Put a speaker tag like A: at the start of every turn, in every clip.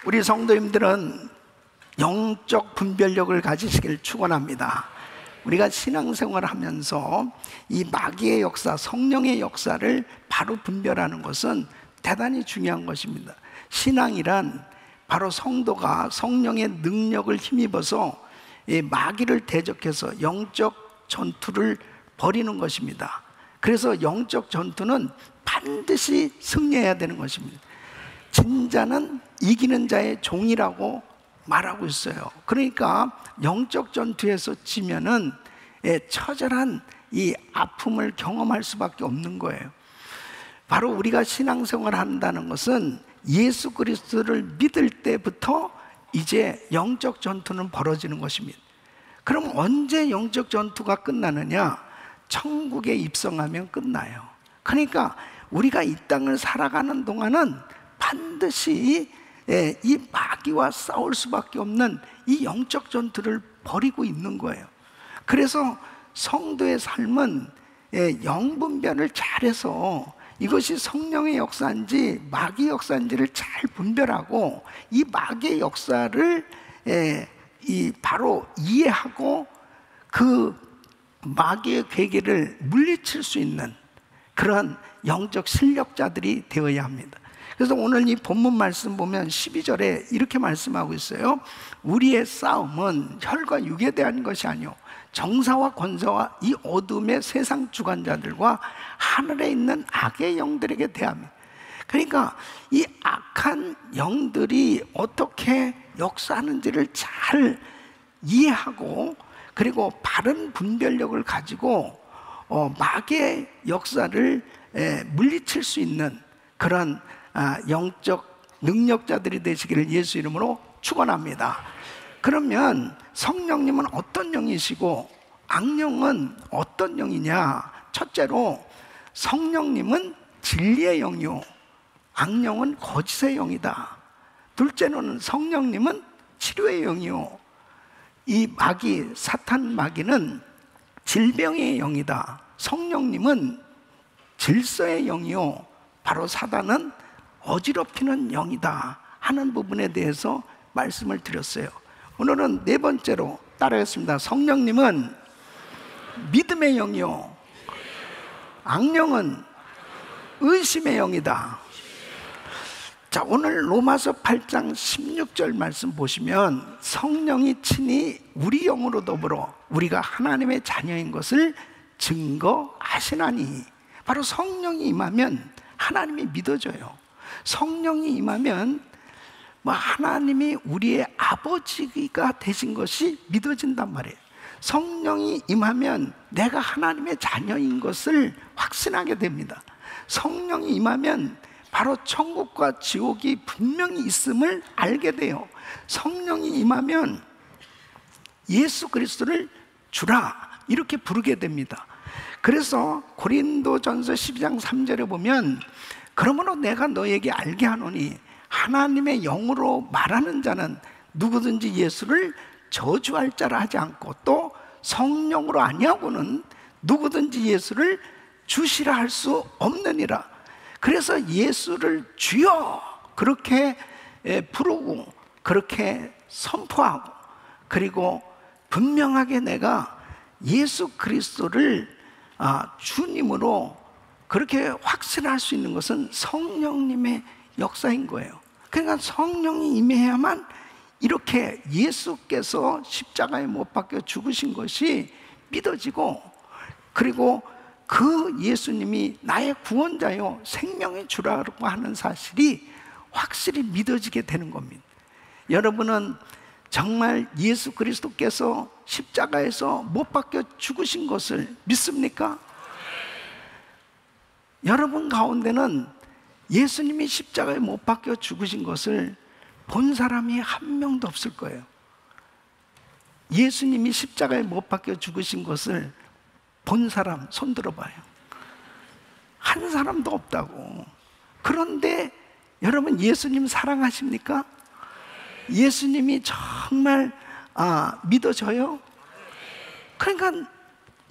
A: 우리 성도님들은 영적 분별력을 가지시길 축원합니다. 우리가 신앙생활을 하면서 이 마귀의 역사, 성령의 역사를 바로 분별하는 것은 대단히 중요한 것입니다. 신앙이란 바로 성도가 성령의 능력을 힘입어서 이 마귀를 대적해서 영적 전투를 벌이는 것입니다. 그래서 영적 전투는 반드시 승리해야 되는 것입니다. 진자는 이기는 자의 종이라고 말하고 있어요. 그러니까 영적 전투에서 지면은 처절한 이 아픔을 경험할 수밖에 없는 거예요. 바로 우리가 신앙생활을 한다는 것은 예수 그리스도를 믿을 때부터 이제 영적 전투는 벌어지는 것입니다. 그럼 언제 영적 전투가 끝나느냐? 천국에 입성하면 끝나요. 그러니까 우리가 이 땅을 살아가는 동안은 반드시 이 마귀와 싸울 수밖에 없는 이 영적 전투를 벌이고 있는 거예요. 그래서 성도의 삶은 영분별을 잘해서 이것이 성령의 역사인지 마귀의 역사인지를 잘 분별하고 이 마귀의 역사를 바로 이해하고 그 마귀의 괴계를 물리칠 수 있는 그런 영적 실력자들이 되어야 합니다. 그래서 오늘 이 본문 말씀 보면 12절에 이렇게 말씀하고 있어요. 우리의 싸움은 혈과 육에 대한 것이 아니요 정사와 권세와 이 어둠의 세상 주관자들과 하늘에 있는 악의 영들에게 대합니다. 그러니까 이 악한 영들이 어떻게 역사하는지를 잘 이해하고 그리고 바른 분별력을 가지고 마귀의 역사를 물리칠 수 있는 그런 영적 능력자들이 되시기를 예수 이름으로 축원합니다. 그러면 성령님은 어떤 영이시고 악령은 어떤 영이냐? 첫째로 성령님은 진리의 영이요 악령은 거짓의 영이다. 둘째로는 성령님은 치료의 영이요 이 마귀, 사탄 마귀는 질병의 영이다. 성령님은 질서의 영이요 바로 사단은 어지럽히는 영이다 하는 부분에 대해서 말씀을 드렸어요. 오늘은 네 번째로 따라하겠습니다. 성령님은 믿음의 영이요 악령은 의심의 영이다. 자, 오늘 로마서 8장 16절 말씀 보시면 성령이 친히 우리 영으로 더불어 우리가 하나님의 자녀인 것을 증거하시나니 바로 성령이 임하면 하나님이 믿어져요. 성령이 임하면 하나님이 우리의 아버지가 되신 것이 믿어진단 말이에요. 성령이 임하면 내가 하나님의 자녀인 것을 확신하게 됩니다. 성령이 임하면 바로 천국과 지옥이 분명히 있음을 알게 돼요. 성령이 임하면 예수 그리스도를 주라 이렇게 부르게 됩니다. 그래서 고린도전서 12장 3절에 보면 그러므로 내가 너에게 알게 하노니 하나님의 영으로 말하는 자는 누구든지 예수를 저주할 자라 하지 않고 또 성령으로 아니하고는 누구든지 예수를 주시라 할 수 없느니라. 그래서 예수를 주여 그렇게 부르고 그렇게 선포하고 그리고 분명하게 내가 예수 그리스도를 주님으로 그렇게 확신할 수 있는 것은 성령님의 역사인 거예요. 그러니까 성령이 임해야만 이렇게 예수께서 십자가에 못 박혀 죽으신 것이 믿어지고 그리고 그 예수님이 나의 구원자요 생명의 주라고 하는 사실이 확실히 믿어지게 되는 겁니다. 여러분은 정말 예수 그리스도께서 십자가에서 못 박혀 죽으신 것을 믿습니까? 여러분 가운데는 예수님이 십자가에 못 박혀 죽으신 것을 본 사람이 한 명도 없을 거예요. 예수님이 십자가에 못 박혀 죽으신 것을 본 사람 손 들어봐요. 한 사람도 없다고. 그런데 여러분 예수님 사랑하십니까? 예수님이 정말 믿어져요? 그러니까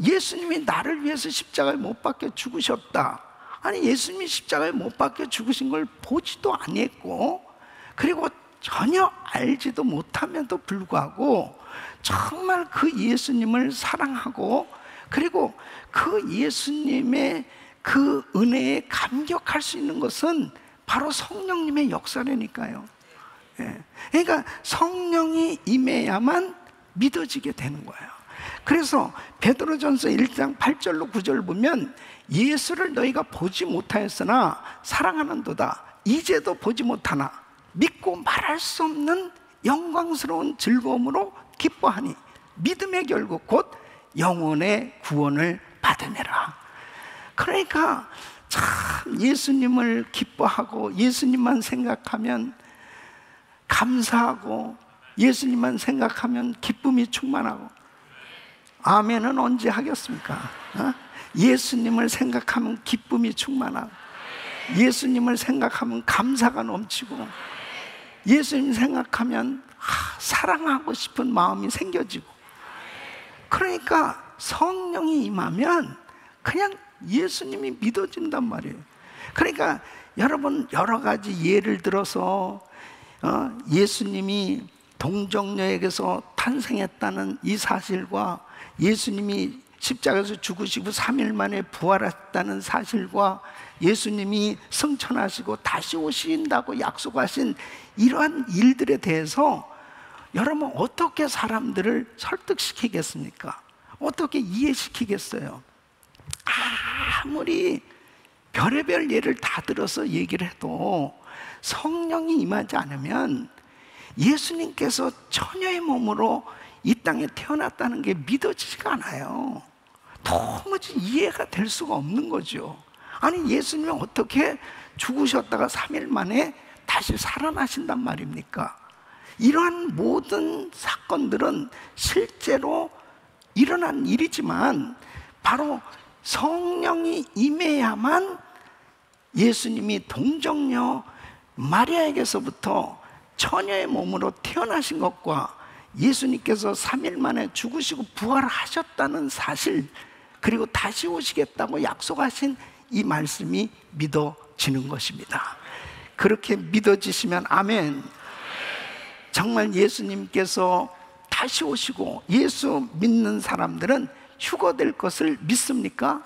A: 예수님이 나를 위해서 십자가에 못 박혀 죽으셨다. 아니 예수님이 십자가에 못 박혀 죽으신 걸 보지도 아니했고 그리고 전혀 알지도 못함에도 불구하고 정말 그 예수님을 사랑하고, 그리고 그 예수님의 그 은혜에 감격할 수 있는 것은 바로 성령님의 역사라니까요. 그러니까 성령이 임해야만 믿어지게 되는 거예요. 그래서 베드로전서 1장 8절로 9절 보면, 예수를 너희가 보지 못하였으나 사랑하는도다. 이제도 보지 못하나 믿고 말할 수 없는 영광스러운 즐거움으로 기뻐하니 믿음의 결국 곧 영혼의 구원을 받으니라. 그러니까 참 예수님을 기뻐하고 예수님만 생각하면 감사하고 예수님만 생각하면 기쁨이 충만하고, 아멘은 언제 하겠습니까? 예수님을 생각하면 기쁨이 충만하고, 예수님을 생각하면 감사가 넘치고, 예수님 생각하면 사랑하고 싶은 마음이 생겨지고. 그러니까 성령이 임하면 그냥 예수님이 믿어진단 말이에요. 그러니까 여러분, 여러 가지 예를 들어서 예수님이 동정녀에게서 탄생했다는 이 사실과, 예수님이 십자가에서 죽으시고 3일 만에 부활했다는 사실과, 예수님이 승천하시고 다시 오신다고 약속하신 이러한 일들에 대해서 여러분 어떻게 사람들을 설득시키겠습니까? 어떻게 이해시키겠어요? 아무리 별의별 예를 다 들어서 얘기를 해도 성령이 임하지 않으면 예수님께서 처녀의 몸으로 이 땅에 태어났다는 게 믿어지지가 않아요. 도무지 이해가 될 수가 없는 거죠. 아니, 예수님이 어떻게 죽으셨다가 3일 만에 다시 살아나신단 말입니까? 이러한 모든 사건들은 실제로 일어난 일이지만 바로 성령이 임해야만 예수님이 동정녀 마리아에게서부터 처녀의 몸으로 태어나신 것과 예수님께서 3일 만에 죽으시고 부활하셨다는 사실, 그리고 다시 오시겠다고 약속하신 이 말씀이 믿어지는 것입니다. 그렇게 믿어지시면 아멘. 정말 예수님께서 다시 오시고 예수 믿는 사람들은 휴거될 것을 믿습니까?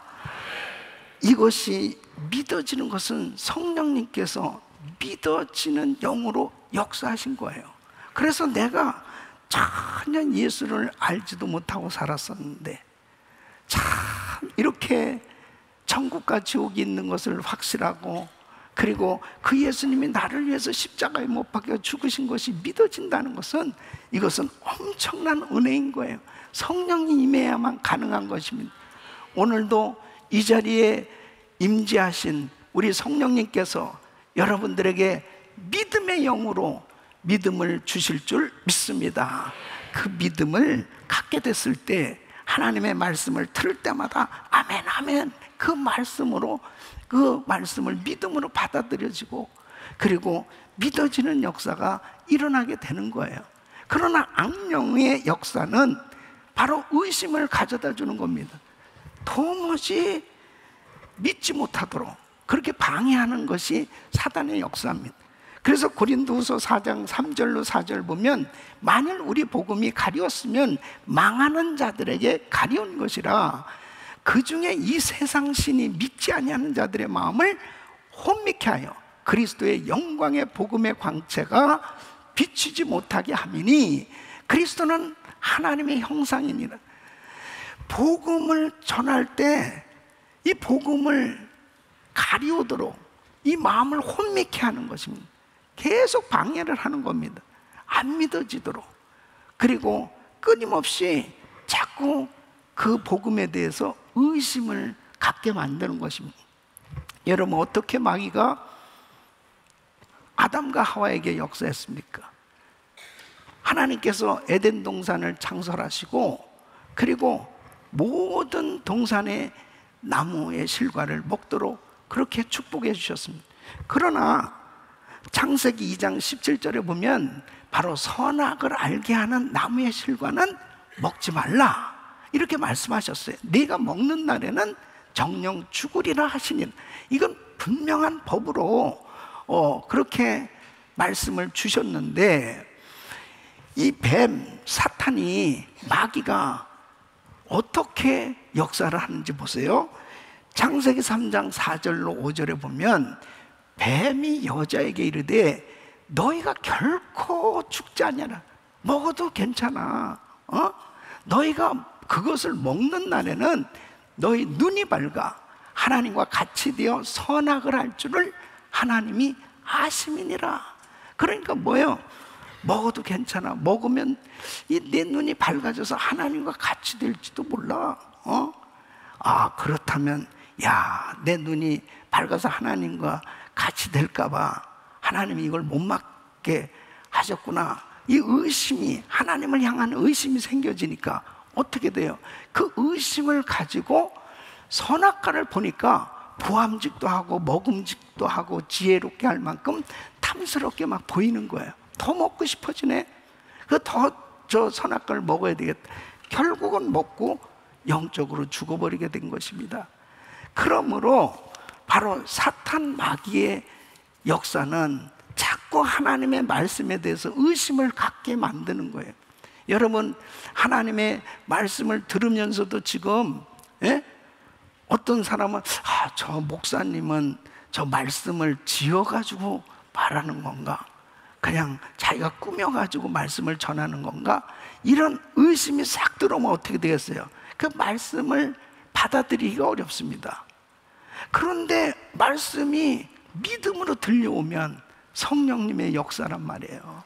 A: 이것이 믿어지는 것은 성령님께서 믿어지는 영으로 역사하신 거예요. 그래서 내가 전혀 예수를 알지도 못하고 살았었는데 참 이렇게 천국과 지옥이 있는 것을 확실하고, 그리고 그 예수님이 나를 위해서 십자가에 못 박혀 죽으신 것이 믿어진다는 것은, 이것은 엄청난 은혜인 거예요. 성령이 임해야만 가능한 것입니다. 오늘도 이 자리에 임재하신 우리 성령님께서 여러분들에게 믿음의 영으로 믿음을 주실 줄 믿습니다. 그 믿음을 갖게 됐을 때 하나님의 말씀을 들을 때마다 아멘 아멘, 그 말씀으로, 그 말씀을 믿음으로 받아들여지고, 그리고 믿어지는 역사가 일어나게 되는 거예요. 그러나 악령의 역사는 바로 의심을 가져다 주는 겁니다. 도무지 믿지 못하도록 그렇게 방해하는 것이 사단의 역사입니다. 그래서 고린도후서 4장 3절로 4절 보면, 만일 우리 복음이 가리웠으면 망하는 자들에게 가리운 것이라, 그 중에 이 세상 신이 믿지 아니하는 자들의 마음을 혼미케 하여 그리스도의 영광의 복음의 광채가 비추지 못하게 함이니, 그리스도는 하나님의 형상이니라. 복음을 전할 때 이 복음을 가리우도록 이 마음을 혼미케 하는 것입니다. 계속 방해를 하는 겁니다. 안 믿어지도록. 그리고 끊임없이 자꾸 그 복음에 대해서 의심을 갖게 만드는 것입니다. 여러분, 어떻게 마귀가 아담과 하와에게 역사했습니까? 하나님께서 에덴 동산을 창설하시고, 그리고 모든 동산의 나무의 실과를 먹도록 그렇게 축복해 주셨습니다. 그러나 창세기 2장 17절에 보면 바로 선악을 알게 하는 나무의 실과는 먹지 말라, 이렇게 말씀하셨어요. 네가 먹는 날에는 정령 죽으리라 하시니, 이건 분명한 법으로 그렇게 말씀을 주셨는데, 이 뱀, 사탄이, 마귀가 어떻게 역사를 하는지 보세요. 창세기 3장 4절로 5절에 보면 뱀이 여자에게 이르되 너희가 결코 죽지 아니하라. 먹어도 괜찮아. 너희가 그것을 먹는 날에는 너희 눈이 밝아 하나님과 같이 되어 선악을 할 줄을 하나님이 아심이니라. 그러니까 뭐예요? 먹어도 괜찮아. 먹으면 내 눈이 밝아져서 하나님과 같이 될지도 몰라. 그렇다면 내 눈이 밝아서 하나님과 같이 될까봐 하나님이 이걸 못 먹게 하셨구나. 이 의심이, 하나님을 향한 의심이 생겨지니까 어떻게 돼요? 그 의심을 가지고 선악과를 보니까 보암직도 하고 먹음직도 하고 지혜롭게 할 만큼 탐스럽게 막 보이는 거예요. 더 먹고 싶어지네. 저 선악과를 먹어야 되겠다. 결국은 먹고 영적으로 죽어버리게 된 것입니다. 그러므로 바로 사탄 마귀의 역사는 자꾸 하나님의 말씀에 대해서 의심을 갖게 만드는 거예요. 여러분, 하나님의 말씀을 들으면서도 지금 어떤 사람은 저 목사님은 저 말씀을 지어가지고 말하는 건가? 그냥 자기가 꾸며가지고 말씀을 전하는 건가? 이런 의심이 싹 들어오면 어떻게 되겠어요? 그 말씀을 받아들이기가 어렵습니다. 그런데 말씀이 믿음으로 들려오면 성령님의 역사란 말이에요.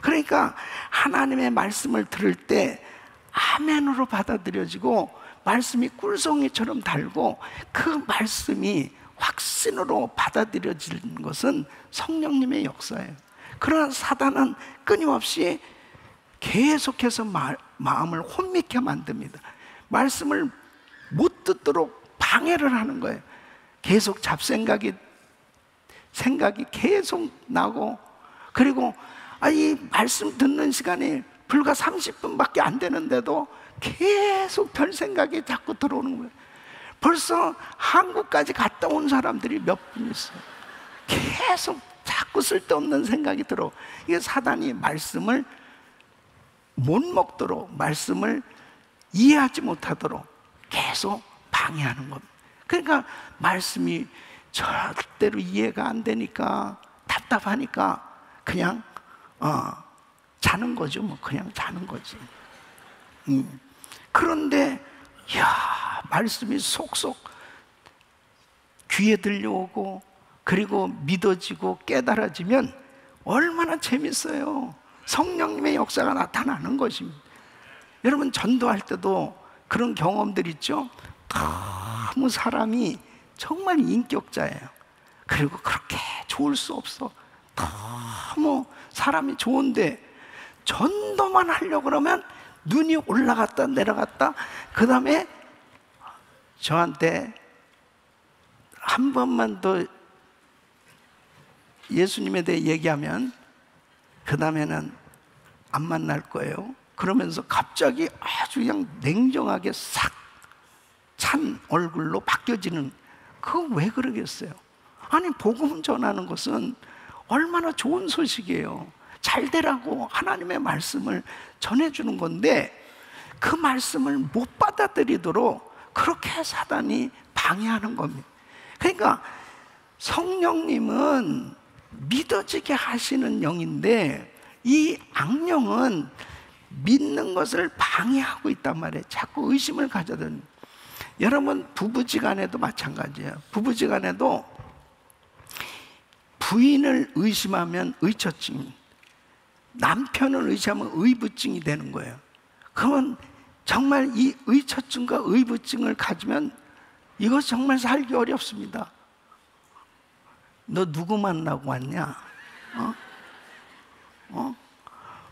A: 그러니까 하나님의 말씀을 들을 때 아멘으로 받아들여지고 말씀이 꿀송이처럼 달고 그 말씀이 확신으로 받아들여지는 것은 성령님의 역사예요. 그러나 사단은 끊임없이 계속해서 마음을 혼미케 만듭니다. 말씀을 못 듣도록 방해를 하는 거예요. 계속 잡생각이 계속 나고, 그리고 이 말씀 듣는 시간이 불과 30분밖에 안 되는데도 계속 별 생각이 자꾸 들어오는 거예요. 벌써 한국까지 갔다 온 사람들이 몇 분 있어요. 계속 자꾸 쓸데없는 생각이 들어. 이게 사단이 말씀을 못 먹도록, 말씀을 이해하지 못하도록 계속 방해하는 겁니다. 그러니까 말씀이 절대로 이해가 안 되니까, 답답하니까 그냥 자는 거죠. 그냥 자는 거지. 그런데 말씀이 속속 귀에 들려오고, 그리고 믿어지고 깨달아지면 얼마나 재밌어요. 성령님의 역사가 나타나는 것입니다. 여러분, 전도할 때도 그런 경험들 있죠? 너무 사람이 정말 인격자예요. 그리고 그렇게 좋을 수 없어. 너무 사람이 좋은데 전도만 하려고 그러면 눈이 올라갔다 내려갔다. 그 다음에 저한테 한 번만 더 예수님에 대해 얘기하면 그 다음에는 안 만날 거예요. 그러면서 갑자기 아주 그냥 냉정하게 싹 찬 얼굴로 바뀌어지는, 그거 왜 그러겠어요? 아니, 복음 전하는 것은 얼마나 좋은 소식이에요. 잘 되라고 하나님의 말씀을 전해주는 건데 그 말씀을 못 받아들이도록 그렇게 사단이 방해하는 겁니다. 그러니까 성령님은 믿어지게 하시는 영인데 이 악령은 믿는 것을 방해하고 있단 말이에요. 자꾸 의심을 가져든. 여러분, 부부지간에도 마찬가지예요. 부부지간에도 부인을 의심하면 의처증, 남편을 의심하면 의부증이 되는 거예요. 그러면 정말 이 의처증과 의부증을 가지면 이거 정말 살기 어렵습니다. 너 누구 만나고 왔냐?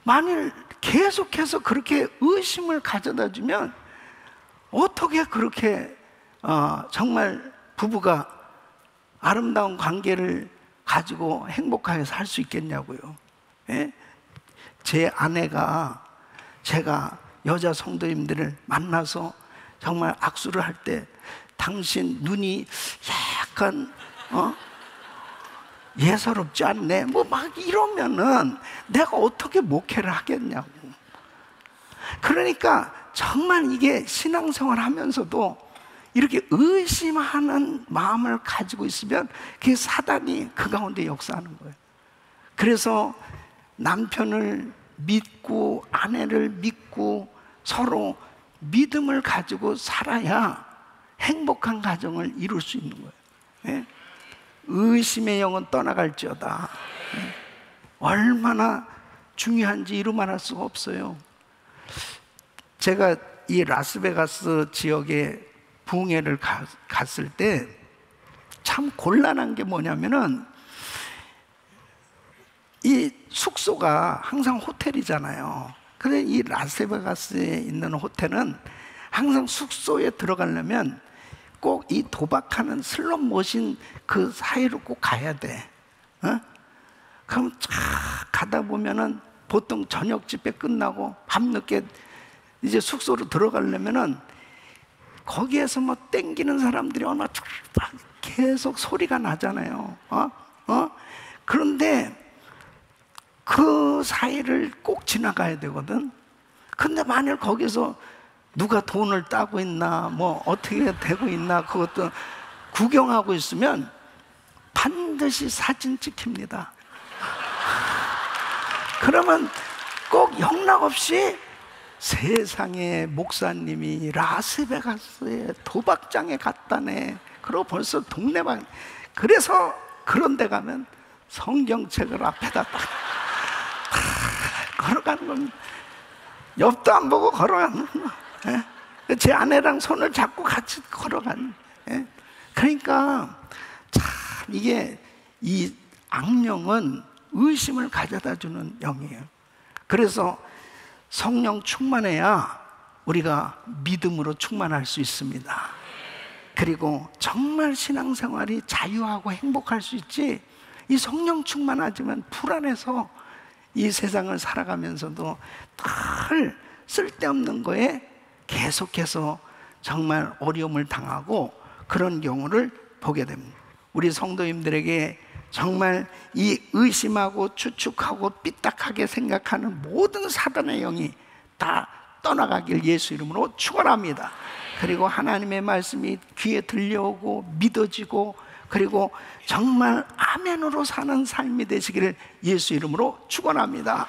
A: 만일 계속해서 그렇게 의심을 가져다 주면 어떻게 그렇게 정말 부부가 아름다운 관계를 가지고 행복하게 살 수 있겠냐고요. 예? 제 아내가, 제가 여자 성도님들을 만나서 정말 악수를 할 때 당신 눈이 약간 예사롭지 않네 뭐 막 이러면은 내가 어떻게 목회를 하겠냐고. 그러니까 정말 이게 신앙생활 하면서도 이렇게 의심하는 마음을 가지고 있으면 그 사단이 그 가운데 역사하는 거예요. 그래서 남편을 믿고 아내를 믿고 서로 믿음을 가지고 살아야 행복한 가정을 이룰 수 있는 거예요. 예? 의심의 영은 떠나갈지어다. 예? 얼마나 중요한지 이루 말할 수가 없어요. 제가 이 라스베가스 지역에 부흥회를 갔을 때 참 곤란한 게 뭐냐면은 이 숙소가 항상 호텔이잖아요. 그런데 이 라스베가스에 있는 호텔은 항상 숙소에 들어가려면 꼭 이 도박하는 슬롯 머신 그 사이로 꼭 가야 돼. 어? 그럼 쫙 가다 보면은 보통 저녁 집회 끝나고 밤늦게 이제 숙소로 들어가려면은 거기에서 뭐 땡기는 사람들이 얼마나 계속 소리가 나잖아요. 그런데 그 사이를 꼭 지나가야 되거든. 근데 만일 거기서 누가 돈을 따고 있나 뭐 어떻게 되고 있나 그것도 구경하고 있으면 반드시 사진 찍힙니다. 그러면 꼭 영락없이 세상에 목사님이 라스베가스에 도박장에 갔다네. 그리고 벌써 동네방. 그래서 그런 데 가면 성경책을 앞에다 딱 걸어가는 겁니다. 옆도 안 보고 걸어가는 거예요. 제 아내랑 손을 잡고 같이 걸어가는 거예요. 그러니까 참 이게 이 악령은 의심을 가져다 주는 영이에요. 그래서 성령 충만해야 우리가 믿음으로 충만할 수 있습니다. 그리고 정말 신앙생활이 자유하고 행복할 수 있지, 이 성령 충만하지만 불안해서 이 세상을 살아가면서도 늘 쓸데없는 거에 계속해서 정말 어려움을 당하고 그런 경우를 보게 됩니다. 우리 성도님들에게 정말 이 의심하고 추측하고 삐딱하게 생각하는 모든 사단의 영이 다 떠나가길 예수 이름으로 축원합니다. 그리고 하나님의 말씀이 귀에 들려오고 믿어지고 그리고 정말 아멘으로 사는 삶이 되시기를 예수 이름으로 축원합니다.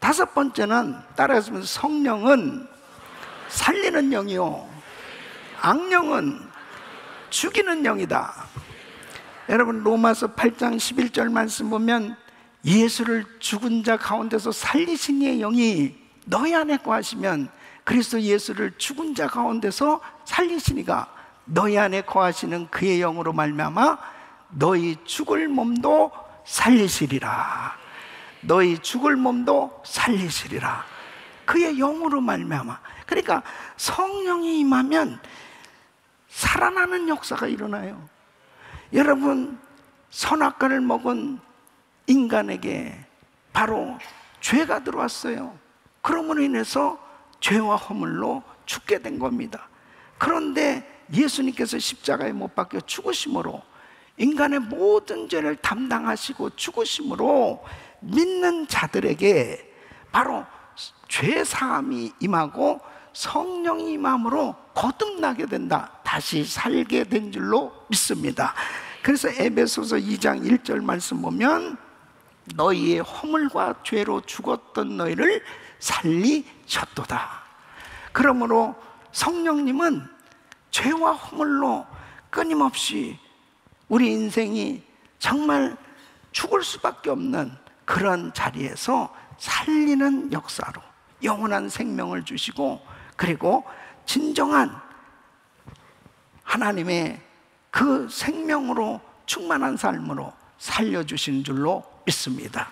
A: 다섯 번째는 따라하시면서 성령은 살리는 영이요 악령은 죽이는 영이다. 여러분 로마서 8장 11절 말씀 보면 예수를 죽은 자 가운데서 살리신 이의 영이 너희 안에 거하시면 그리스도 예수를 죽은 자 가운데서 살리시니가 너희 안에 거하시는 그의 영으로 말미암아 너희 죽을 몸도 살리시리라. 너희 죽을 몸도 살리시리라. 그의 영으로 말미암아. 그러니까 성령이 임하면 살아나는 역사가 일어나요. 여러분 선악과를 먹은 인간에게 바로 죄가 들어왔어요. 그러므로 인해서 죄와 허물로 죽게 된 겁니다. 그런데 예수님께서 십자가에 못 박혀 죽으심으로 인간의 모든 죄를 담당하시고 죽으심으로 믿는 자들에게 바로 죄사함이 임하고 성령이 임함으로 거듭나게 된다. 다시 살게 된 줄로 믿습니다. 그래서 에베소서 2장 1절 말씀 보면 너희의 허물과 죄로 죽었던 너희를 살리셨도다. 그러므로 성령님은 죄와 허물로 끊임없이 우리 인생이 정말 죽을 수밖에 없는 그런 자리에서 살리는 역사로 영원한 생명을 주시고 그리고 진정한 하나님의 그 생명으로 충만한 삶으로 살려주신 줄로 믿습니다.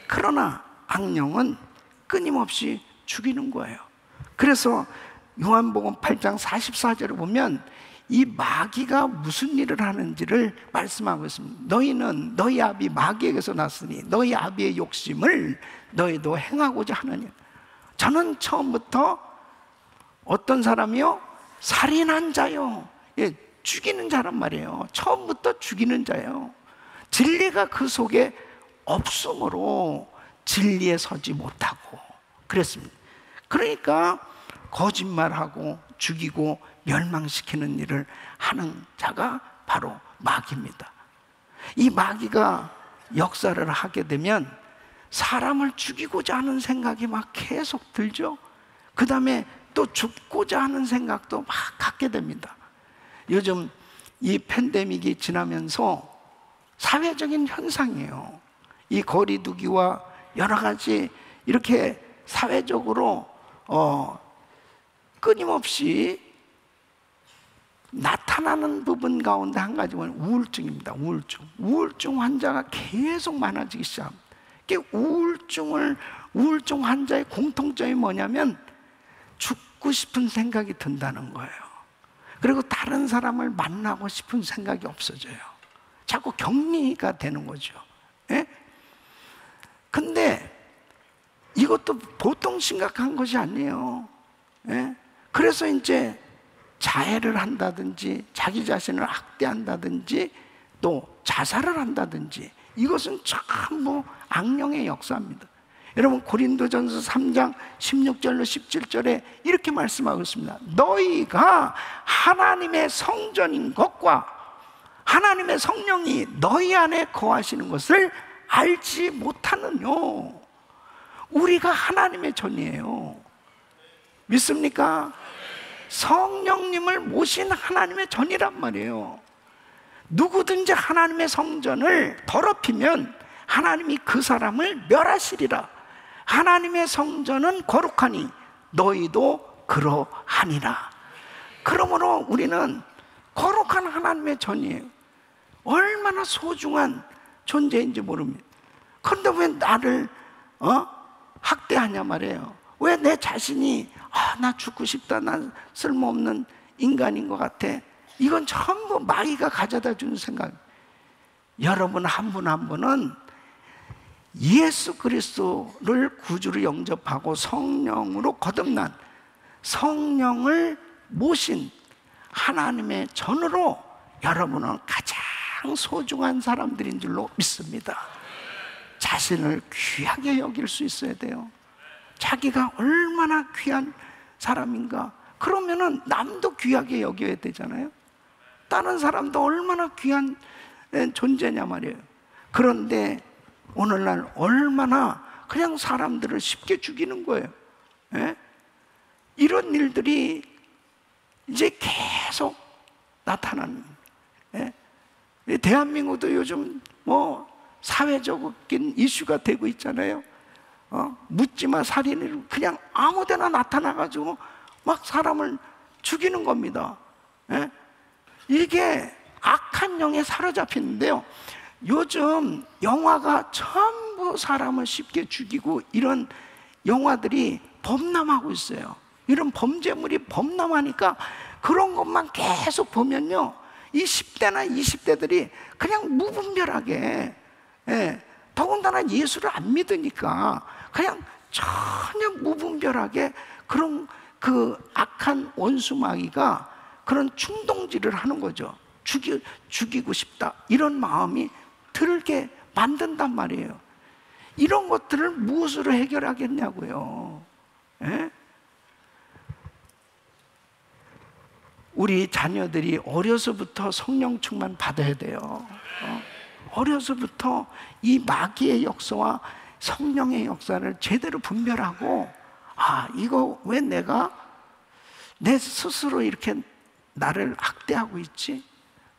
A: 그러나 악령은 끊임없이 죽이는 거예요. 그래서 요한복음 8장 44절을 보면 이 마귀가 무슨 일을 하는지를 말씀하고 있습니다. 너희는 너희 아비 마귀에게서 났으니 너희 아비의 욕심을 너희도 행하고자 하느냐. 저는 처음부터 어떤 사람이요? 살인한 자요. 예, 죽이는 자란 말이에요. 처음부터 죽이는 자예요. 진리가 그 속에 없으므로 진리에 서지 못하고 그랬습니다. 그러니까 거짓말하고 죽이고 멸망시키는 일을 하는 자가 바로 마귀입니다. 이 마귀가 역사를 하게 되면 사람을 죽이고자 하는 생각이 막 계속 들죠. 그 다음에 또 죽고자 하는 생각도 막 갖게 됩니다. 요즘 이 팬데믹이 지나면서 사회적인 현상이에요. 이 거리두기와 여러 가지 이렇게 사회적으로 끊임없이 나타나는 부분 가운데 한 가지는 우울증입니다. 우울증 환자가 계속 많아지기 시작합니다. 우울증 환자의 공통점이 뭐냐면 죽고 싶은 생각이 든다는 거예요. 그리고 다른 사람을 만나고 싶은 생각이 없어져요. 자꾸 격리가 되는 거죠. 예? 근데 이것도 보통 심각한 것이 아니에요. 예? 그래서 이제 자해를 한다든지 자기 자신을 학대한다든지 또 자살을 한다든지 이것은 전부 악령의 역사입니다. 여러분 고린도전서 3장 16절로 17절에 이렇게 말씀하고 있습니다. 너희가 하나님의 성전인 것과 하나님의 성령이 너희 안에 거하시는 것을 알지 못하느뇨. 우리가 하나님의 전이에요. 믿습니까? 성령님을 모신 하나님의 전이란 말이에요. 누구든지 하나님의 성전을 더럽히면 하나님이 그 사람을 멸하시리라. 하나님의 성전은 거룩하니 너희도 그러하니라. 그러므로 우리는 거룩한 하나님의 전이에요. 얼마나 소중한 존재인지 모릅니다. 그런데 왜 나를 학대하냐 말이에요. 왜 내 자신이 나 죽고 싶다, 난 쓸모없는 인간인 것 같아. 이건 전부 마귀가 가져다 주는 생각. 여러분 한 분 한 분은 예수 그리스도를 구주로 영접하고 성령으로 거듭난 성령을 모신 하나님의 전으로 여러분은 가장 소중한 사람들인 줄로 믿습니다. 자신을 귀하게 여길 수 있어야 돼요. 자기가 얼마나 귀한 사람인가. 그러면은 남도 귀하게 여겨야 되잖아요. 다른 사람도 얼마나 귀한 존재냐 말이에요. 그런데 오늘날 얼마나 그냥 사람들을 쉽게 죽이는 거예요. 예? 이런 일들이 이제 계속 나타나는. 예? 대한민국도 요즘 사회적인 이슈가 되고 있잖아요. 묻지마 살인을 그냥 아무데나 나타나가지고 막 사람을 죽이는 겁니다. 예? 이게 악한 영에 사로잡히는데요. 요즘 영화가 전부 사람을 쉽게 죽이고 이런 영화들이 범람하고 있어요. 이런 범죄물이 범람하니까 그런 것만 계속 보면요, 이 10대나 20대들이 그냥 무분별하게, 더군다나 예수를 안 믿으니까 그냥 전혀 무분별하게 그런 그 악한 원수 마귀가 그런 충동질을 하는 거죠. 죽이고 싶다 이런 마음이 들게 만든단 말이에요. 이런 것들을 무엇으로 해결하겠냐고요. 예? 우리 자녀들이 어려서부터 성령 충만 받아야 돼요. 어려서부터 이 마귀의 역사와 성령의 역사를 제대로 분별하고, 이거 왜 내가 내 스스로 이렇게 나를 학대하고 있지?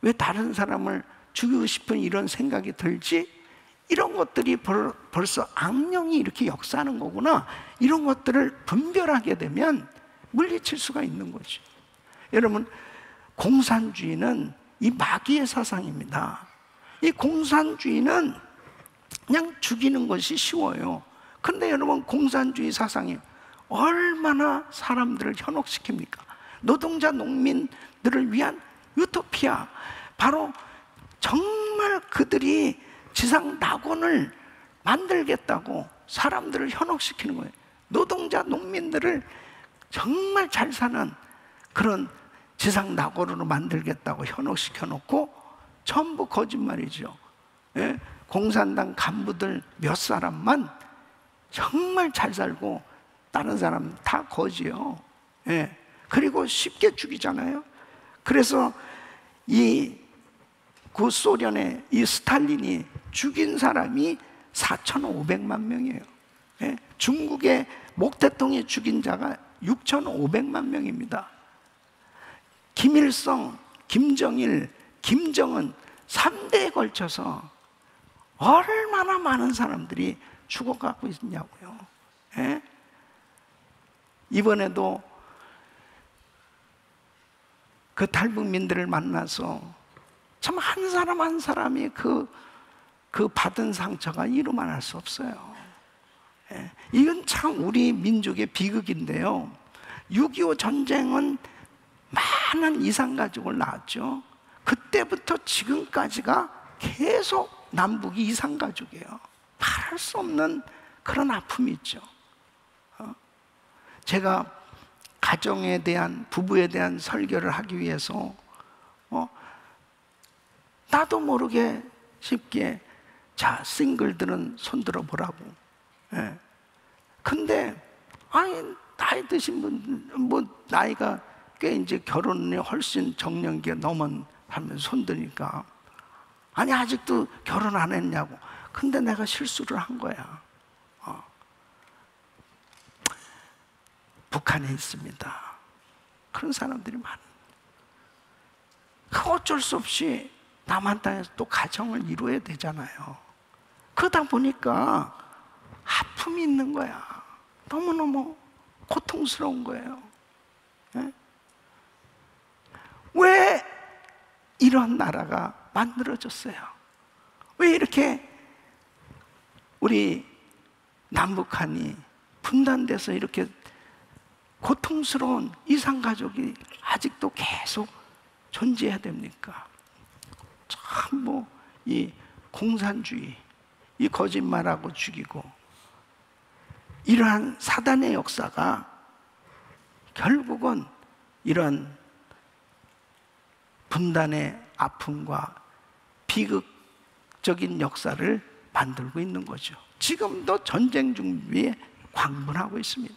A: 왜 다른 사람을 죽이고 싶은 이런 생각이 들지? 이런 것들이 벌써 악령이 이렇게 역사하는 거구나. 이런 것들을 분별하게 되면 물리칠 수가 있는 거죠. 여러분, 공산주의는 이 마귀의 사상입니다. 이 공산주의는 그냥 죽이는 것이 쉬워요. 그런데 여러분, 공산주의 사상이 얼마나 사람들을 현혹시킵니까? 노동자 농민들을 위한 유토피아, 바로 정말 그들이 지상 낙원을 만들겠다고 사람들을 현혹시키는 거예요. 노동자 농민들을 정말 잘 사는 그런 지상 낙원으로 만들겠다고 현혹시켜 놓고 전부 거짓말이죠. 예? 공산당 간부들 몇 사람만 정말 잘 살고 다른 사람 다 거지요. 예. 그리고 쉽게 죽이잖아요. 그래서 이 구소련의 이 스탈린이 죽인 사람이 4,500만 명이에요. 예? 중국의 목 대통령이 죽인 자가 6,500만 명입니다. 김일성, 김정일, 김정은 3대에 걸쳐서 얼마나 많은 사람들이 죽어가고 있냐고요. 예? 이번에도 그 탈북민들을 만나서 참 한 사람 한 사람이 그 받은 상처가 이루만할 수 없어요. 예. 이건 참 우리 민족의 비극인데요. 6.25 전쟁은 많은 이산가족을 낳았죠. 그때부터 지금까지가 계속 남북이 이산가족이에요. 말할 수 없는 그런 아픔이 있죠. 제가 가정에 대한, 부부에 대한 설교를 하기 위해서 나도 모르게 쉽게 자, 싱글들은 손들어 보라고. 예. 근데 아니 나이 드신 분, 뭐 나이가 꽤 이제 결혼이 훨씬 정년기가 넘은 하면 손드니까 아니 아직도 결혼 안 했냐고. 근데 내가 실수를 한 거야. 북한에 있습니다. 그런 사람들이 많아. 그 어쩔 수 없이 남한 땅에서 또 가정을 이루어야 되잖아요. 그러다 보니까 아픔이 있는 거야. 너무너무 고통스러운 거예요. 네? 왜 이런 나라가 만들어졌어요? 왜 이렇게 우리 남북한이 분단돼서 이렇게 고통스러운 이산가족이 아직도 계속 존재해야 됩니까? 참 이 공산주의, 이 거짓말하고 죽이고 이러한 사단의 역사가 결국은 이런 분단의 아픔과 비극적인 역사를 만들고 있는 거죠. 지금도 전쟁 준비에 광분하고 있습니다.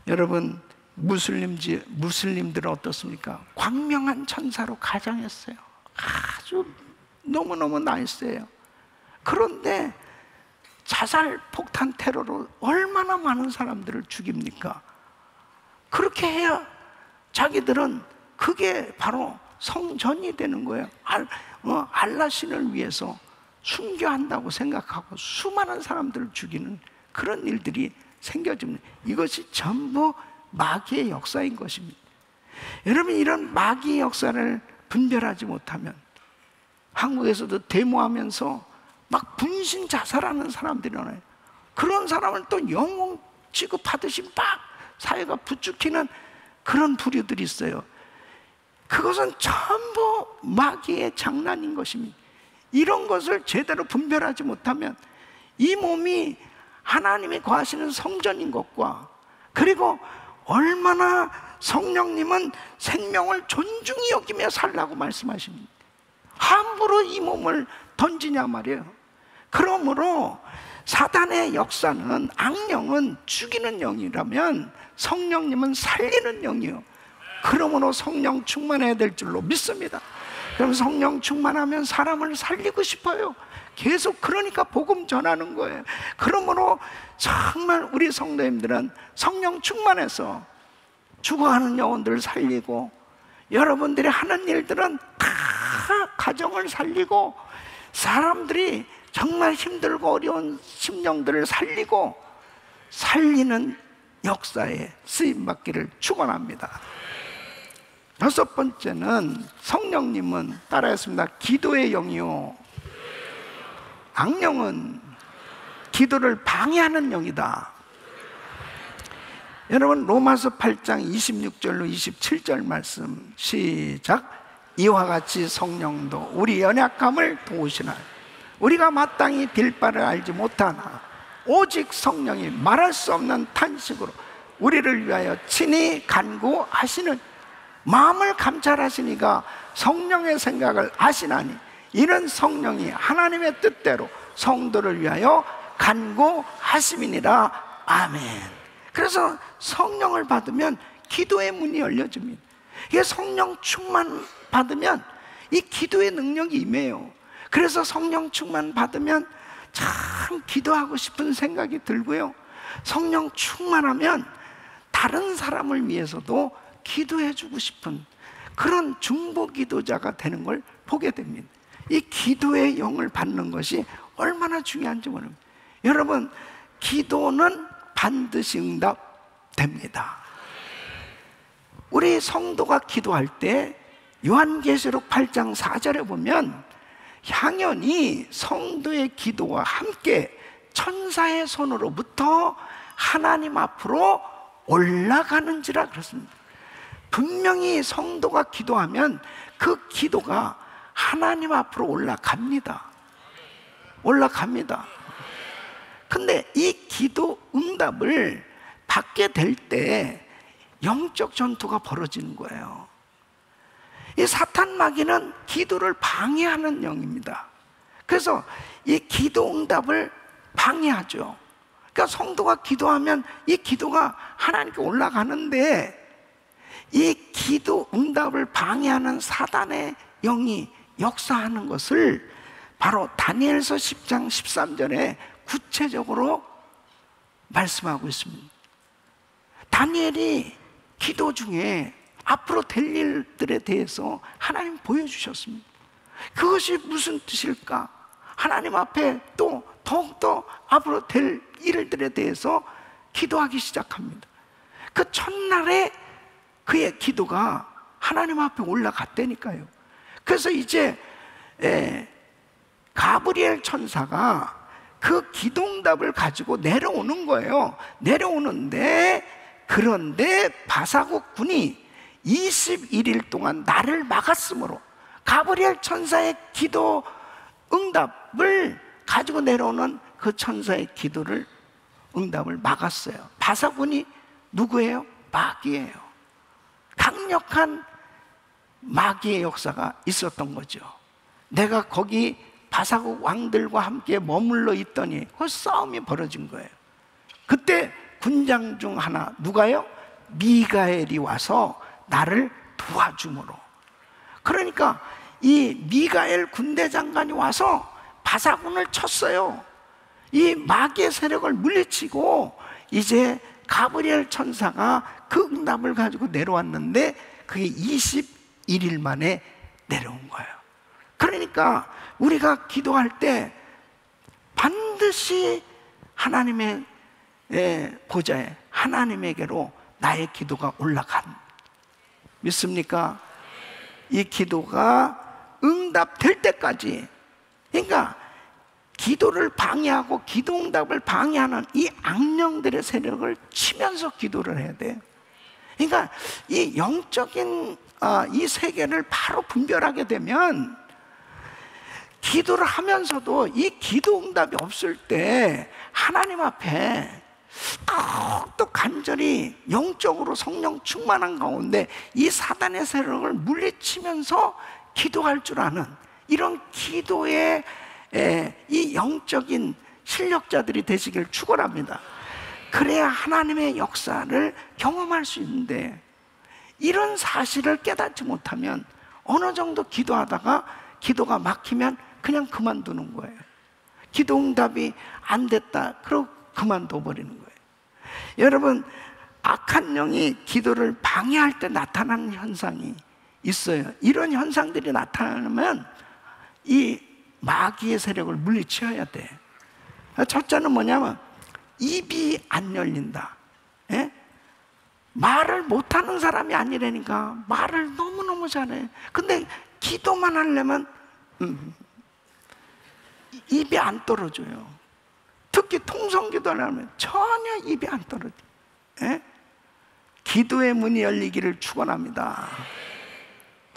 A: 여러분, 무슬림들은 어떻습니까? 광명한 천사로 가장했어요. 아주 너무너무 나이스해요. 그런데 자살 폭탄 테러로 얼마나 많은 사람들을 죽입니까? 그렇게 해야 자기들은 그게 바로 성전이 되는 거예요. 알라 신을 위해서 순교한다고 생각하고 수많은 사람들을 죽이는 그런 일들이 생겨집니다. 이것이 전부 마귀의 역사인 것입니다. 여러분, 이런 마귀의 역사를 분별하지 못하면 한국에서도 데모하면서 막 분신 자살하는 사람들이 나와요. 그런 사람을 또 영웅 취급하듯이 막 사회가 부추기는 그런 부류들이 있어요. 그것은 전부 마귀의 장난인 것입니다. 이런 것을 제대로 분별하지 못하면 이 몸이 하나님이 거하시는 성전인 것과, 그리고 얼마나 성령님은 생명을 존중히 여기며 살라고 말씀하십니다. 함부로 이 몸을 던지냐 말이에요. 그러므로 사단의 역사는, 악령은 죽이는 영이라면 성령님은 살리는 영이에요. 그러므로 성령 충만해야 될 줄로 믿습니다. 그럼 성령 충만하면 사람을 살리고 싶어요. 계속 그러니까 복음 전하는 거예요. 그러므로 정말 우리 성도님들은 성령 충만해서 죽어가는 영혼들을 살리고, 여러분들이 하는 일들은 다 가정을 살리고, 사람들이 정말 힘들고 어려운 심령들을 살리고 살리는 역사에 쓰임받기를 축원합니다. 여섯 번째는, 성령님은 따라했습니다. 기도의 영이요, 악령은 기도를 방해하는 영이다. 여러분, 로마서 8장 26절로 27절 말씀 시작. 이와 같이 성령도 우리 연약함을 도우시나 우리가 마땅히 빌 바를 알지 못하나 오직 성령이 말할 수 없는 탄식으로 우리를 위하여 친히 간구하시는, 마음을 감찰하시니가 성령의 생각을 아시나니 이는 성령이 하나님의 뜻대로 성도를 위하여 간구하심이니라. 아멘. 그래서 성령을 받으면 기도의 문이 열려집니다. 이게 성령 충만 받으면 이 기도의 능력이 임해요. 그래서 성령 충만 받으면 참 기도하고 싶은 생각이 들고요, 성령 충만하면 다른 사람을 위해서도 기도해주고 싶은 그런 중보 기도자가 되는 걸 보게 됩니다. 이 기도의 영을 받는 것이 얼마나 중요한지 모릅니다. 여러분, 기도는 반드시 응답됩니다. 우리 성도가 기도할 때 요한계시록 8장 4절에 보면 향연이 성도의 기도와 함께 천사의 손으로부터 하나님 앞으로 올라가는지라 그랬습니다. 분명히 성도가 기도하면 그 기도가 하나님 앞으로 올라갑니다. 올라갑니다. 근데 이 기도 응답을 받게 될 때 영적 전투가 벌어지는 거예요. 이 사탄 마귀는 기도를 방해하는 영입니다. 그래서 이 기도 응답을 방해하죠. 그러니까 성도가 기도하면 이 기도가 하나님께 올라가는데, 이 기도 응답을 방해하는 사단의 영이 역사하는 것을 바로 다니엘서 10장 13절에 구체적으로 말씀하고 있습니다. 다니엘이 기도 중에 앞으로 될 일들에 대해서 하나님 보여주셨습니다. 그것이 무슨 뜻일까? 하나님 앞에 또 더욱더 앞으로 될 일들에 대해서 기도하기 시작합니다. 그 첫날에 그의 기도가 하나님 앞에 올라갔다니까요. 그래서 이제 가브리엘 천사가 그 기도응답을 가지고 내려오는 거예요. 내려오는데, 그런데 바사국 군이 21일 동안 나를 막았으므로, 가브리엘 천사의 기도 응답을 가지고 내려오는 그 천사의 기도를 응답을 막았어요. 바사군이 누구예요? 마귀예요. 강력한 마귀의 역사가 있었던 거죠. 내가 거기 바사국 왕들과 함께 머물러 있더니 그 싸움이 벌어진 거예요. 그때 군장 중 하나, 누가요? 미가엘이 와서 나를 도와주므로. 그러니까 이 미가엘 군대 장관이 와서 바사군을 쳤어요. 이 마귀의 세력을 물리치고 이제 가브리엘 천사가 그 응답을 가지고 내려왔는데 그게 21일 만에 내려온 거예요. 그러니까 우리가 기도할 때 반드시 하나님의 보좌에, 하나님에게로 나의 기도가 올라간, 믿습니까? 이 기도가 응답될 때까지, 그러니까 기도를 방해하고 기도 응답을 방해하는 이 악령들의 세력을 치면서 기도를 해야 돼요. 그러니까 이 영적인 이 세계를 바로 분별하게 되면, 기도를 하면서도 이 기도 응답이 없을 때 하나님 앞에 또 간절히 영적으로 성령 충만한 가운데 이 사단의 세력을 물리치면서 기도할 줄 아는 이런 기도의 이 영적인 실력자들이 되시길 축원합니다. 그래야 하나님의 역사를 경험할 수 있는데, 이런 사실을 깨닫지 못하면 어느 정도 기도하다가 기도가 막히면 그냥 그만두는 거예요. 기도 응답이 안 됐다 그러고 그만둬 버리는 거예요. 여러분, 악한 영이 기도를 방해할 때 나타나는 현상이 있어요. 이런 현상들이 나타나면 이 마귀의 세력을 물리쳐야 돼. 첫째는 뭐냐면 입이 안 열린다. 예? 말을 못하는 사람이 아니라니까. 말을 너무너무 잘해. 근데 기도만 하려면 입이 안 떨어져요. 특히 통성기도 하려면 전혀 입이 안 떨어져. 예? 기도의 문이 열리기를 축원합니다.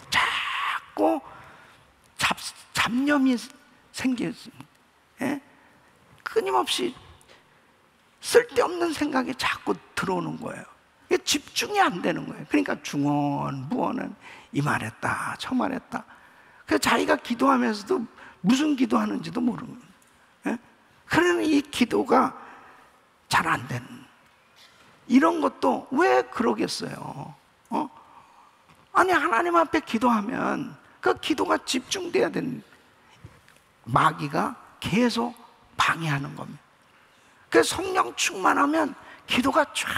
A: 자꾸 잡념이 생겼습니다. 예? 끊임없이 쓸데없는 생각이 자꾸 들어오는 거예요. 이게 집중이 안 되는 거예요. 그러니까 중언부언은 이 말했다 저 말했다. 그 자기가 기도하면서도 무슨 기도하는지도 모르는 거예요. 그러나 이 기도가 잘 안 되는, 이런 것도 왜 그러겠어요? 아니, 하나님 앞에 기도하면 그 기도가 집중돼야 되는, 마귀가 계속 방해하는 겁니다. 그 성령 충만하면 기도가 쫙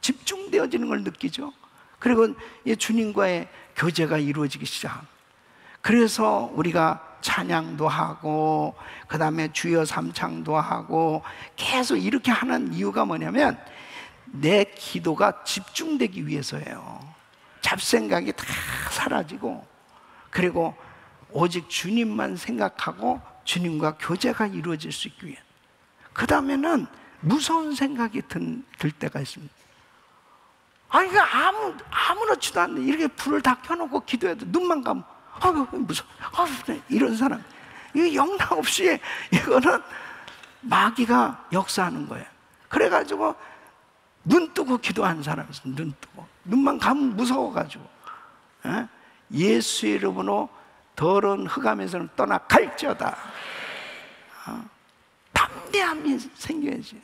A: 집중되어지는 걸 느끼죠. 그리고 이 주님과의 교제가 이루어지기 시작합니다. 그래서 우리가 찬양도 하고 그 다음에 주여 삼창도 하고 계속 이렇게 하는 이유가 뭐냐면 내 기도가 집중되기 위해서예요. 잡생각이 다 사라지고, 그리고 오직 주님만 생각하고 주님과 교제가 이루어질 수 있기 위해. 그 다음에는 무서운 생각이 들 때가 있습니다. 아니, 아무렇지도 않네. 이렇게 불을 다 켜놓고 기도해도 눈만 감으면 무서워. 이런 사람, 이거 영락 없이, 이거는 마귀가 역사하는 거예요. 그래가지고 눈 뜨고 기도하는 사람이 있어요. 눈 뜨고 눈만 감으면 무서워가지고, 예수의 이름으로 더러운 흑암에서는 떠나 갈지어다. 담대함이 생겨야지.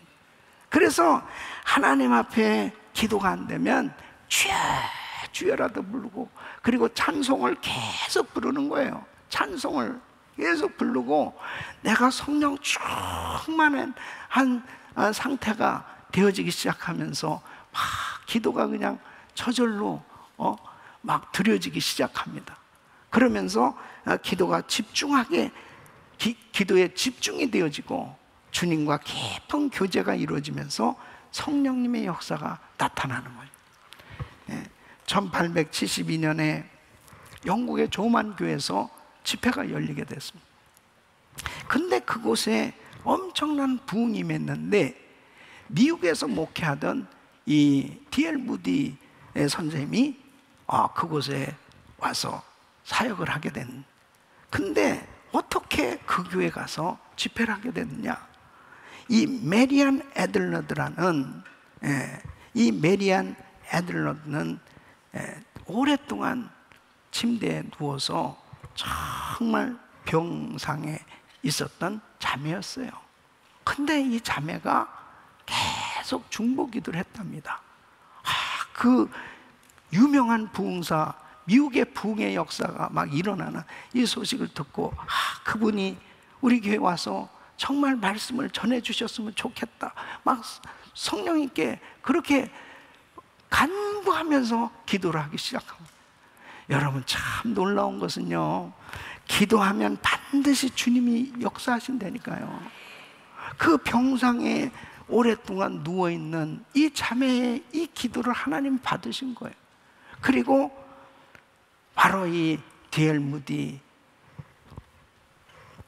A: 그래서 하나님 앞에 기도가 안 되면 주여 주여라도 부르고, 그리고 찬송을 계속 부르는 거예요. 찬송을 계속 부르고 내가 성령 충만한 상태가 되어지기 시작하면서 막 기도가 그냥 저절로 막 드려지기 시작합니다. 그러면서 기도가 집중하게, 기도에 집중이 되어지고 주님과 깊은 교제가 이루어지면서 성령님의 역사가 나타나는 거예요. 1872년에 영국의 조만 교회에서 집회가 열리게 됐습니다. 근데 그곳에 엄청난 부흥이 임했는데, 미국에서 목회하던 이 D.L. 무디 선생님이 그곳에 와서 사역을 하게 된. 근데 어떻게 그 교회 가서 집회를 하게 됐느냐? 이 메리안 애들러드라는, 이 메리안 애들러드는 오랫동안 침대에 누워서 정말 병상에 있었던 자매였어요. 근데 이 자매가 계속 중보기도를 했답니다. 그 유명한 부흥사, 미국의 부흥의 역사가 막 일어나는 이 소식을 듣고, 그분이 우리 교회 와서 정말 말씀을 전해주셨으면 좋겠다, 막 성령님께 그렇게 간구하면서 기도를 하기 시작합니다. 여러분, 참 놀라운 것은요, 기도하면 반드시 주님이 역사하신다니까요. 그 병상에 오랫동안 누워있는 이 자매의 이 기도를 하나님 받으신 거예요. 그리고 바로 이 D.L. 무디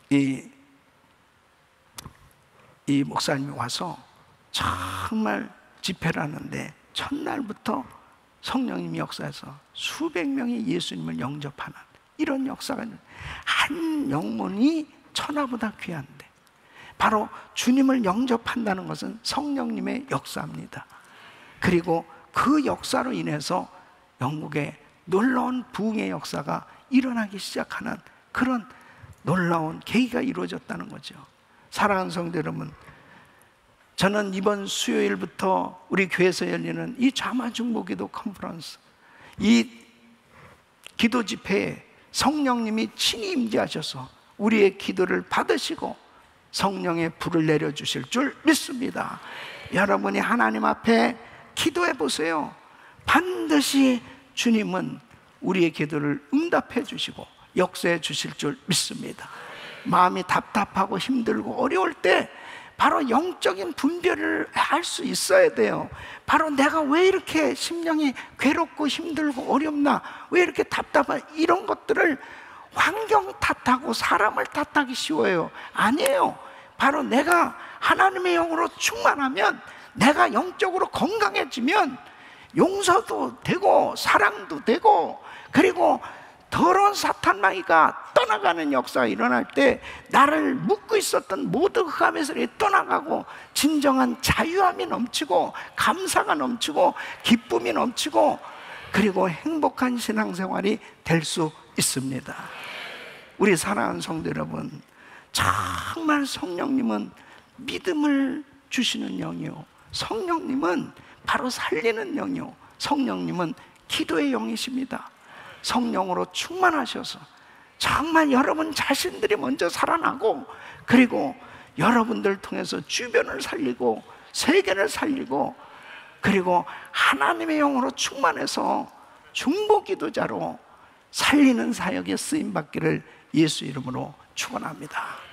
A: 이 목사님이 와서 정말 집회를 하는데 첫날부터 성령님이 역사해서 수백 명이 예수님을 영접하는 이런 역사가 있는, 한 영혼이 천하보다 귀한데, 바로 주님을 영접한다는 것은 성령님의 역사입니다. 그리고 그 역사로 인해서 영국에 놀라운 부흥의 역사가 일어나기 시작하는 그런 놀라운 계기가 이루어졌다는 거죠. 사랑하는 성도 여러분, 저는 이번 수요일부터 우리 교회에서 열리는 이 자마중보기도 컨퍼런스, 이 기도 집회에 성령님이 친히 임재하셔서 우리의 기도를 받으시고 성령의 불을 내려주실 줄 믿습니다. 여러분이 하나님 앞에 기도해 보세요. 반드시 주님은 우리의 기도를 응답해 주시고 역사해 주실 줄 믿습니다. 마음이 답답하고 힘들고 어려울 때 바로 영적인 분별을 할 수 있어야 돼요. 바로 내가 왜 이렇게 심령이 괴롭고 힘들고 어렵나, 왜 이렇게 답답한, 이런 것들을 환경 탓하고 사람을 탓하기 쉬워요. 아니에요. 바로 내가 하나님의 영으로 충만하면, 내가 영적으로 건강해지면 용서도 되고 사랑도 되고, 그리고 더러운 사탄 마귀가 떠나가는 역사가 일어날 때 나를 묶고 있었던 모든 흑암에서 떠나가고 진정한 자유함이 넘치고 감사가 넘치고 기쁨이 넘치고 그리고 행복한 신앙생활이 될 수 있습니다. 우리 사랑하는 성도 여러분, 정말 성령님은 믿음을 주시는 영이요, 성령님은 바로 살리는 영이요, 성령님은 기도의 영이십니다. 성령으로 충만하셔서 정말 여러분 자신들이 먼저 살아나고, 그리고 여러분들 통해서 주변을 살리고 세계를 살리고, 그리고 하나님의 영으로 충만해서 중보기도자로 살리는 사역에 쓰임받기를 예수 이름으로 축원합니다.